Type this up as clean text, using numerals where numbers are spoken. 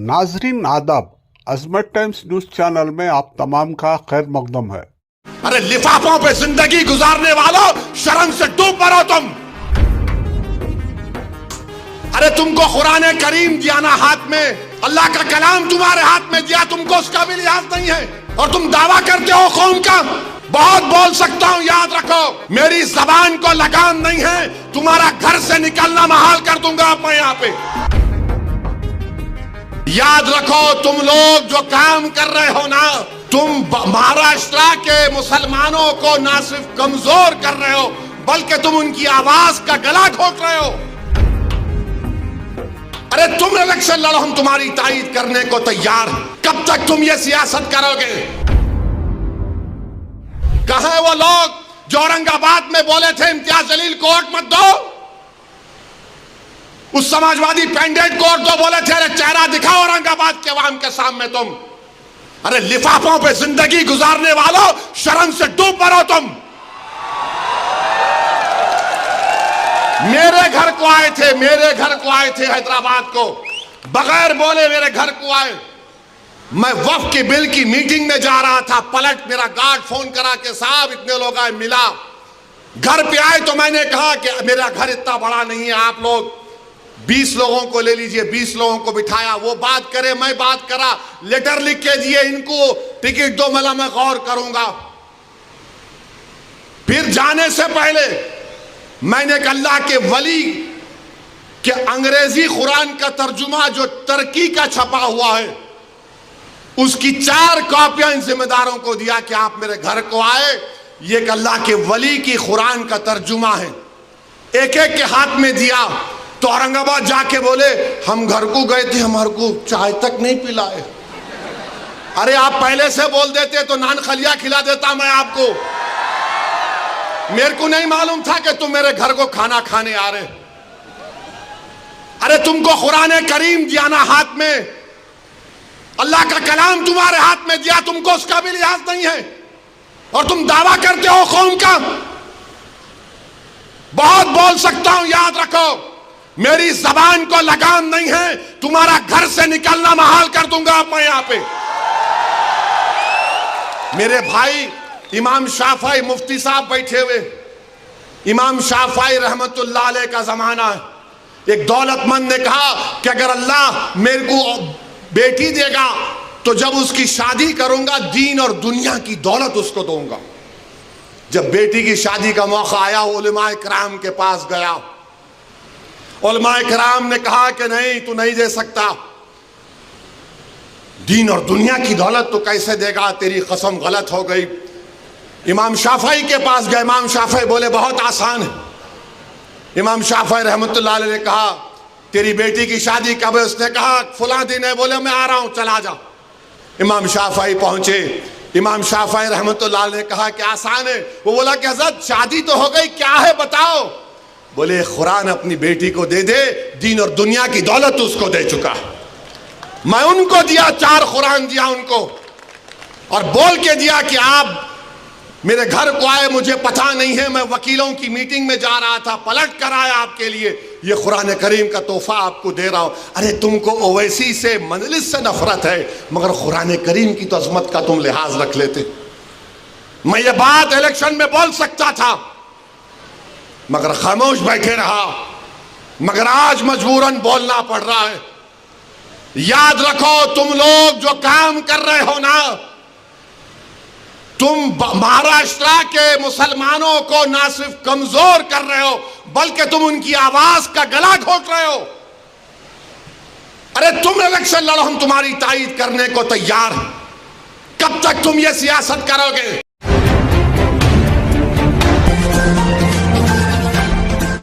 नाजरीन आदाब, अजमत times news channel में आप तमाम का खैर मकदम है। अरे लिफाफों पे जिंदगी गुजारने वालों, शर्म से डूब मरो तुम। अरे तुमको कुरान करीम दिया ना हाथ में, अल्लाह का कलाम तुम्हारे हाथ में दिया, तुमको उसका भी लिहाज नहीं है और तुम दावा करते हो कौम का। बहुत बोल सकता हूं, याद रखो मेरी जबान को लगाम नहीं है, तुम्हारा घर से निकलना महाल कर दूंगा मैं यहाँ पे। याद रखो तुम लोग जो काम कर रहे हो ना, तुम महाराष्ट्र के मुसलमानों को ना सिर्फ कमजोर कर रहे हो बल्कि तुम उनकी आवाज का गला घोट रहे हो। अरे तुम इलेक्शन लड़ो, हम तुम्हारी तायीद करने को तैयार हैं। कब तक तुम ये सियासत करोगे? कहां वो लोग जो औरंगाबाद में बोले थे इम्तियाज जलील को वोट मत दो? उस समाजवादी पेंडेंट को दो बोले थे, अरे चेहरा दिखाओ औरंगाबाद के अवाम के सामने तुम। अरे लिफाफों पे जिंदगी गुजारने वालों, शर्म से डूब मरो तुम। मेरे घर को आए थे, मेरे घर को आए थे हैदराबाद को, बगैर बोले मेरे घर को आए। मैं वक्फ के बिल की मीटिंग में जा रहा था, पलट मेरा गार्ड फोन करा के साहब इतने लोग आए, मिला। घर पे आए तो मैंने कहा कि मेरा घर इतना बड़ा नहीं है, आप लोग 20 लोगों को ले लीजिए। 20 लोगों को बिठाया, वो बात करे, मैं बात करा, लेटर लिख के दिए, इनको टिकट दो, मला मैं गौर करूंगा। फिर जाने से पहले मैंने एक अल्लाह के वली के अंग्रेजी कुरान का तर्जुमा जो तुर्की का छपा हुआ है, उसकी 4 कॉपियां इन जिम्मेदारों को दिया कि आप मेरे घर को आए, ये एक अल्लाह के वली की कुरान का तर्जुमा है। एक एक के हाथ में दिया तो औरंगाबाद जाके बोले हम घर को गए थे, हमारे को चाय तक नहीं पिलाए। अरे आप पहले से बोल देते तो नान खलिया खिला देता मैं आपको। मेरे को नहीं मालूम था कि तुम मेरे घर को खाना खाने आ रहे। अरे तुमको कुरान करीम दिया ना हाथ में, अल्लाह का कलाम तुम्हारे हाथ में दिया, तुमको उसका भी लिहाज नहीं है और तुम दावा करते हो कौम का। बहुत बोल सकता हूं, याद रखो मेरी जबान को लगाम नहीं है, तुम्हारा घर से निकलना महाल कर दूंगा मैं यहाँ पे। मेरे भाई इमाम शाफई मुफ्ती साहब बैठे हुए, इमाम शाफई रहमतुल्लाह अलैह का जमाना है। एक दौलतमंद ने कहा कि अगर अल्लाह मेरे को बेटी देगा तो जब उसकी शादी करूंगा दीन और दुनिया की दौलत उसको दूंगा। जब बेटी की शादी का मौका आया, उलमाए किराम के पास गया। उलमाए किराम ने कहा कि नहीं, तू नहीं दे सकता, दीन और दुनिया की दौलत तो कैसे देगा, तेरी कसम गलत हो गई। इमाम शाफई के पास गए, इमाम शाफई बोले बहुत आसान है। इमाम शाफई रहमतुल्लाह अलैह ने कहा तेरी बेटी की शादी कब है? उसने कहा फुला दिन है। बोले मैं आ रहा हूं, चला जा। इमाम शाफई पहुंचे, इमाम शाफई रहमतुल्लाह अलैह ने कहा कि आसान है। वो बोला कि हज़रत शादी तो हो गई, क्या है बताओ? बोले कुरान अपनी बेटी को दे दे, दीन और दुनिया की दौलत उसको दे चुका। मैं उनको दिया, 4 कुरान दिया उनको और बोल के दिया कि आप मेरे घर को आए, मुझे पता नहीं है, मैं वकीलों की मीटिंग में जा रहा था, पलट कर आया आपके लिए, ये कुरान करीम का तोहफा आपको दे रहा हूं। अरे तुमको ओवैसी से मजलिस से नफरत है, मगर कुरान करीम की तो अजमत का तुम लिहाज रख लेते। मैं ये बात इलेक्शन में बोल सकता था मगर खामोश बैठे रहा, मगर आज मजबूरन बोलना पड़ रहा है। याद रखो तुम लोग जो काम कर रहे हो ना, तुम महाराष्ट्र के मुसलमानों को ना सिर्फ कमजोर कर रहे हो बल्कि तुम उनकी आवाज का गला घोट रहे हो। अरे तुम इलेक्शन लड़ो, हम तुम्हारी तायीद करने को तैयार हैं। कब तक तुम ये सियासत करोगे?